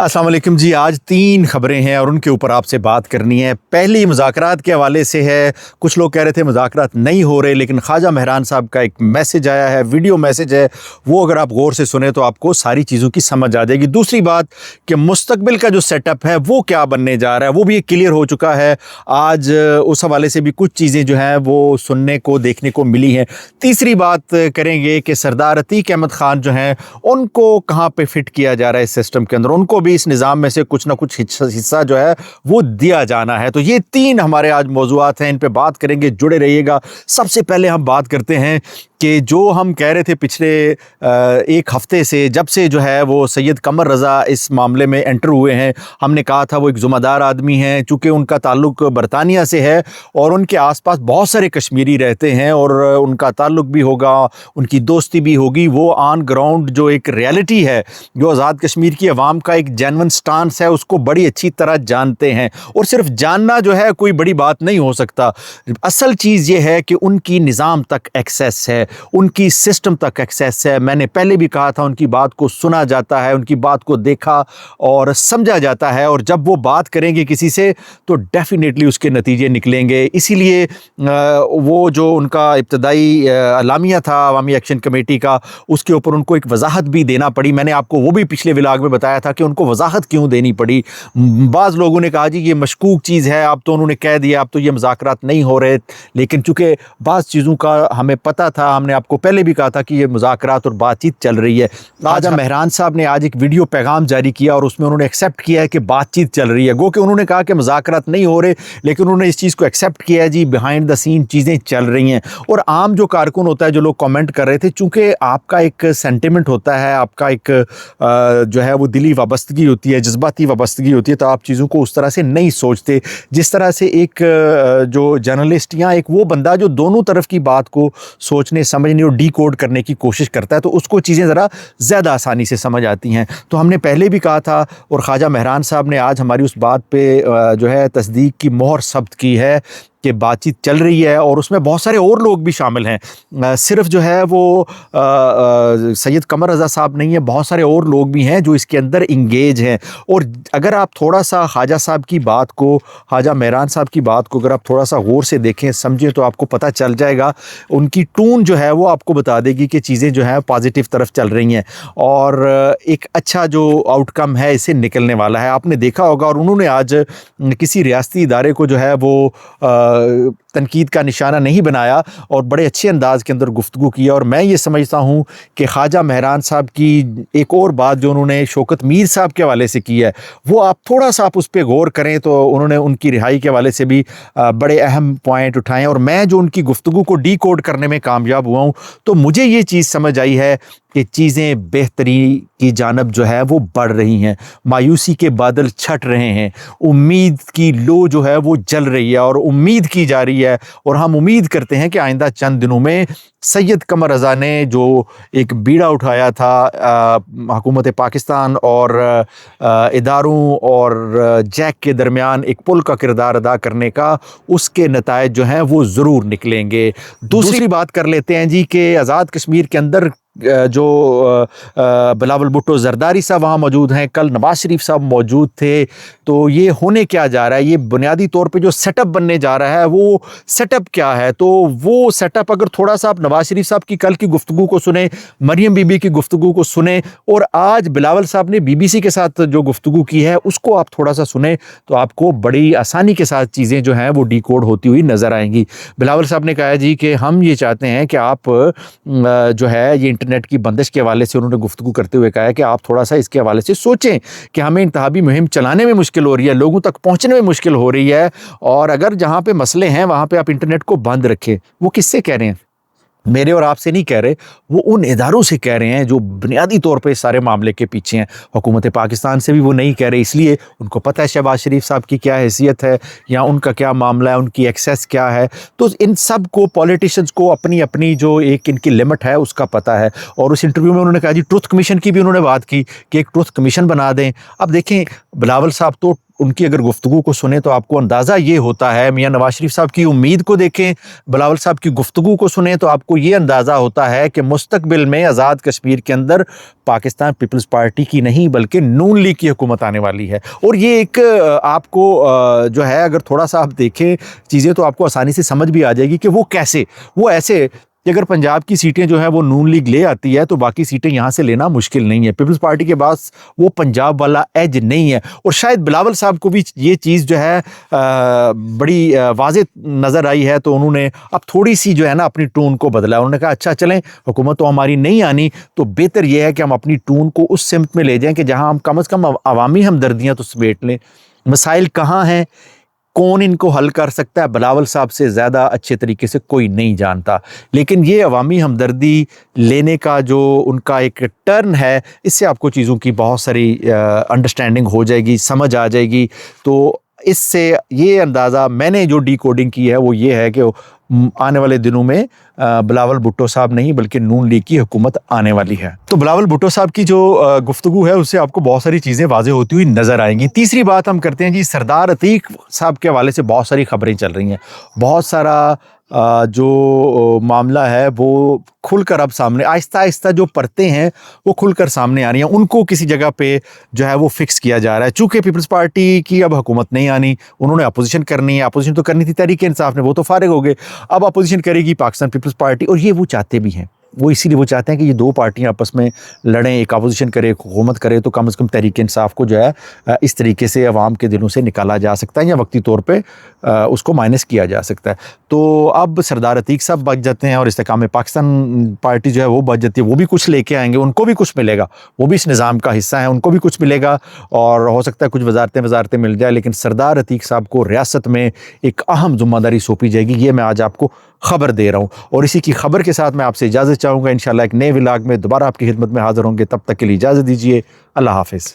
अस्सलाम वालेकुम जी। आज 3 खबरें हैं और उनके ऊपर आपसे बात करनी है। पहली मुज़ाकरात के हवाले से है। कुछ लोग कह रहे थे मुज़ाकरात नहीं हो रहे, लेकिन ख्वाजा मेहरान साहब का एक मैसेज आया है, वीडियो मैसेज है। वो अगर आप गौर से सुने तो आपको सारी चीज़ों की समझ आ जाएगी। दूसरी बात कि मुस्तकबिल का जो सेटअप है वो क्या बनने जा रहा है, वो भी एक क्लियर हो चुका है। आज उस हवाले से भी कुछ चीज़ें जो हैं वो सुनने को देखने को मिली हैं। तीसरी बात करेंगे कि सरदार अतीक अहमद ख़ान जो हैं उनको कहाँ पे फिट किया जा रहा है इस सिस्टम के अंदर, उनको भी इस निज़ाम में से कुछ ना कुछ हिस्सा जो है वो दिया जाना है। तो ये 3 हमारे आज मौज़ूआत हैं, इन पे बात करेंगे, जुड़े रहिएगा। सबसे पहले हम बात करते हैं कि जो हम कह रहे थे पिछले एक हफ़्ते से, जब से जो है वो सैयद कमर रज़ा इस मामले में एंटर हुए हैं, हमने कहा था वो एक ज़िम्मेदार आदमी हैं, चूँकि उनका ताल्लुक़ बरतानिया से है और उनके आसपास बहुत सारे कश्मीरी रहते हैं और उनका ताल्लुक़ भी होगा, उनकी दोस्ती भी होगी। वो ऑन ग्राउंड जो एक रियलिटी है, जो आज़ाद कश्मीर की अवाम का एक जेन्युइन स्टांस है, उसको बड़ी अच्छी तरह जानते हैं। और सिर्फ जानना जो है कोई बड़ी बात नहीं हो सकता। असल चीज़ ये है कि उनकी निज़ाम तक एक्सेस है, उनकी सिस्टम तक एक्सेस है। मैंने पहले भी कहा था, उनकी बात को सुना जाता है, उनकी बात को देखा और समझा जाता है, और जब वो बात करेंगे किसी से तो डेफिनेटली उसके नतीजे निकलेंगे। इसीलिए वो जो उनका इब्तदाई अलामिया था अवामी एक्शन कमेटी का, उसके ऊपर उनको एक वजाहत भी देना पड़ी। मैंने आपको वो भी पिछले व्लॉग में बताया था कि उनको वजाहत क्यों देनी पड़ी। बाज़ लोगों ने कहा जी ये मशकूक चीज़ है, अब तो उन्होंने कह दिया, अब तो ये मुज़ाकरात नहीं हो रहे। लेकिन चूँकि बाज़ चीज़ों का हमें पता था, हमने आपको पहले भी कहा था कि ये मुज़ाकरात और बातचीत चल रही है। ख्वाजा मेहरान साहब ने आज एक वीडियो पैगाम जारी किया और उसमें उन्होंने एक्सेप्ट किया है कि बातचीत चल रही है। गो कि उन्होंने कहा कि मुज़ाकरात नहीं हो रहे, लेकिन उन्होंने इस चीज़ को एक्सेप्ट किया है जी, बिहाइंड द सीन चीज़ें चल रही हैं। और आम जो कारकुन होता है, जो लोग कमेंट कर रहे थे, चूँकि आपका एक सेंटिमेंट होता है, आपका एक जो है वो दिली वाबस्तगी होती है, जज्बाती वाबस्तगी होती है, तो आप चीज़ों को उस तरह से नहीं सोचते जिस तरह से एक जो जर्नलिस्ट या एक वो बंदा जो दोनों तरफ की बात को सोचने समझने और डीकोड करने की कोशिश करता है, तो उसको चीज़ें ज़रा ज़्यादा आसानी से समझ आती हैं। तो हमने पहले भी कहा था और ख्वाजा मेहरान साहब ने आज हमारी उस बात पे जो है तस्दीक की मोहर सब्त की है कि बातचीत चल रही है और उसमें बहुत सारे और लोग भी शामिल हैं। सिर्फ जो है वो सैयद कमर रज़ा साहब नहीं है, बहुत सारे और लोग भी हैं जो इसके अंदर इंगेज हैं। और अगर आप थोड़ा सा ख्वाजा साहब की बात को, ख्वाजा मेहरान साहब की बात को अगर आप थोड़ा सा गौर से देखें, समझें, तो आपको पता चल जाएगा। उनकी टून जो है वो आपको बता देगी कि चीज़ें जो हैं पॉजिटिव तरफ चल रही हैं और एक अच्छा जो आउटकम है इससे निकलने वाला है। आपने देखा होगा, और उन्होंने आज किसी रियासती इदारे को जो है वो तनकीद का निशाना नहीं बनाया और बड़े अच्छे अंदाज के अंदर गुफ्तगू किया। और मैं ये समझता हूँ कि ख्वाजा मेहरान साहब की एक और बात जो उन्होंने शौकत मीर साहब के हवाले से की है, वो आप थोड़ा सा आप उस पर गौर करें तो उन्होंने उनकी रिहाई के हवाले से भी बड़े अहम पॉइंट उठाए। और मैं जो उनकी गुफ्तगू को डीकोड करने में कामयाब हुआ हूँ, तो मुझे ये चीज़ समझ आई है कि चीज़ें बेहतरी की जानब जो है वो बढ़ रही हैं। मायूसी के बादल छट रहे हैं, उम्मीद की लो जो है वो जल रही है और उम्मीद की जा रही है। और हम उम्मीद करते हैं कि आइंदा चंद दिनों में सैयद कमर रज़ा ने जो एक बीड़ा उठाया था हुकूमत पाकिस्तान और इदारों और जैक के दरमियान एक पुल का किरदार अदा करने का, उसके नतायज जो हैं वो ज़रूर निकलेंगे। दूसरी बात कर लेते हैं जी कि आज़ाद कश्मीर के अंदर जो बिलावल भुट्टो जरदारी साहब वहाँ मौजूद हैं, कल नवाज शरीफ साहब मौजूद थे। तो ये होने क्या जा रहा है, ये बुनियादी तौर पे जो सेटअप बनने जा रहा है वो सेटअप क्या है? तो वो सेटअप अगर थोड़ा सा आप नवाज शरीफ साहब की कल की गुफ्तगू को सुने, मरियम बीबी की गुफ्तगू को सुने और आज बिलावल साहब ने BBC के साथ जो गुफ्तगू की है उसको आप थोड़ा सा सुने, तो आपको बड़ी आसानी के साथ चीज़ें जो हैं वो डीकोड होती हुई नज़र आएंगी। बिलावल साहब ने कहा जी कि हम ये चाहते हैं कि आप जो है ये इंटरनेट की बंदिश के हवाले से उन्होंने गुफ्तगू करते हुए कहा है कि आप थोड़ा सा इसके हवाले से सोचें कि हमें इंतहाबी मुहिम चलाने में मुश्किल हो रही है, लोगों तक पहुंचने में मुश्किल हो रही है, और अगर जहां पे मसले हैं वहां पे आप इंटरनेट को बंद रखें। वो किससे कह रहे हैं? मेरे और आपसे नहीं कह रहे, वो उन इदारों से कह रहे हैं जो बुनियादी तौर पे सारे मामले के पीछे हैं। हुकूमत पाकिस्तान से भी वो नहीं कह रहे, इसलिए उनको पता है शहबाज शरीफ साहब की क्या हैसियत है या उनका क्या मामला है, उनकी एक्सेस क्या है। तो इन सब को, पॉलिटिशियंस को अपनी अपनी जो एक इनकी लिमिट है उसका पता है। और उस इंटरव्यू में उन्होंने कहा जी ट्रुथ कमीशन की भी उन्होंने बात की कि एक ट्रुथ कमीशन बना दें। अब देखें, बिलावल साहब तो ان کی اگر گفتگو کو سنیں تو آپ کو اندازہ یہ ہوتا ہے، میاں نواز شریف صاحب کی امید کو دیکھیں، بلاول صاحب کی گفتگو کو سنیں تو آپ کو یہ اندازہ ہوتا ہے کہ مستقبل میں آزاد کشمیر کے اندر پاکستان پیپلز پارٹی کی نہیں بلکہ نون لیگ کی حکومت آنے والی ہے۔ اور یہ ایک آپ کو جو ہے اگر تھوڑا سا آپ دیکھیں چیزیں تو آپ کو آسانی سے سمجھ بھی آ جائے گی کہ وہ کیسے، وہ ایسے کہ اگر پنجاب کی سیٹیں جو ہیں وہ نون لیگ لے آتی ہے تو باقی سیٹیں یہاں سے لینا مشکل نہیں ہے۔ پیپلز پارٹی کے پاس وہ پنجاب والا ایج نہیں ہے، اور شاید بلاول صاحب کو بھی یہ چیز جو ہے بڑی واضح نظر آئی ہے، تو انہوں نے اب تھوڑی سی جو ہے نا اپنی ٹون کو بدلا۔ انہوں نے کہا اچھا چلیں حکومت تو ہماری نہیں آنی، تو بہتر یہ ہے کہ ہم اپنی ٹون کو اس سمت میں لے جائیں کہ جہاں ہم کم از کم عوامی ہمدردیاں تو سمیٹ لیں۔ مسائل کہاں ہیں، کون ان کو حل کر سکتا ہے، بلاول صاحب سے زیادہ اچھے طریقے سے کوئی نہیں جانتا، لیکن یہ عوامی ہمدردی لینے کا جو ان کا ایک ٹرن ہے، اس سے آپ کو چیزوں کی بہت ساری انڈرسٹینڈنگ ہو جائے گی، سمجھ آ جائے گی۔ تو اس سے یہ اندازہ میں نے جو ڈی کوڈنگ کی ہے وہ یہ ہے کہ آنے والے دنوں میں بلاول بھٹو صاحب نہیں بلکہ نون لیگ کی حکومت آنے والی ہے۔ تو بلاول بھٹو صاحب کی جو گفتگو ہے اس سے آپ کو بہت ساری چیزیں واضح ہوتی ہوئی نظر آئیں گی۔ تیسری بات ہم کرتے ہیں جی، سردار عتیق صاحب کے حوالے سے بہت ساری خبریں چل رہی ہیں، بہت سارا جو معاملہ ہے وہ کھل کر اب سامنے آہستہ آہستہ جو پرتیں ہیں وہ کھل کر سامنے آ رہی ہیں، ان کو کسی جگہ پہ جو ہے وہ فکس کیا جا رہا ہے۔ چونکہ پیپلز پارٹی کی اب حکومت نہیں آنی، انہوں نے اپوزیشن کرنی ہے، اپوزیشن تو کرنی تھی تحریک انصاف نے، وہ تو فارغ ہو گئے، اب اپوزیشن کرے گی پاکستان پیپلز پارٹی، اور یہ وہ چاہتے بھی ہیں، وہ اسی لیے وہ چاہتے ہیں کہ یہ دو پارٹیاں آپس میں لڑیں، ایک اپوزیشن کرے ایک حکومت کرے، تو کم از کم تحریک انصاف کو جو ہے اس طریقے سے عوام کے دلوں سے نکالا جا سکتا ہے یا وقتی طور پہ اس کو مائنس کیا جا سکتا ہے۔ تو اب سردار عتیق صاحب بچ جاتے ہیں اور استحکام پاکستان پارٹی جو ہے وہ بچ جاتی ہے، وہ بھی کچھ لے کے آئیں گے، ان کو بھی کچھ ملے گا، وہ بھی اس نظام کا حصہ ہیں، ان کو بھی کچھ ملے گا، اور ہو سکتا ہے کچھ وزارتیں مل جائے، لیکن سردار عتیق صاحب کو ریاست میں ایک اہم ذمہ داری سونپی جائے گی، یہ میں آج آپ کو خبر دے رہا ہوں۔ اور اسی کی خبر کے ساتھ میں آپ سے اجازت چاہوں گا، انشاءاللہ ایک نئے ولاگ میں دوبارہ آپ کی خدمت میں حاضر ہوں گے، تب تک کے لیے اجازت دیجیے، اللہ حافظ۔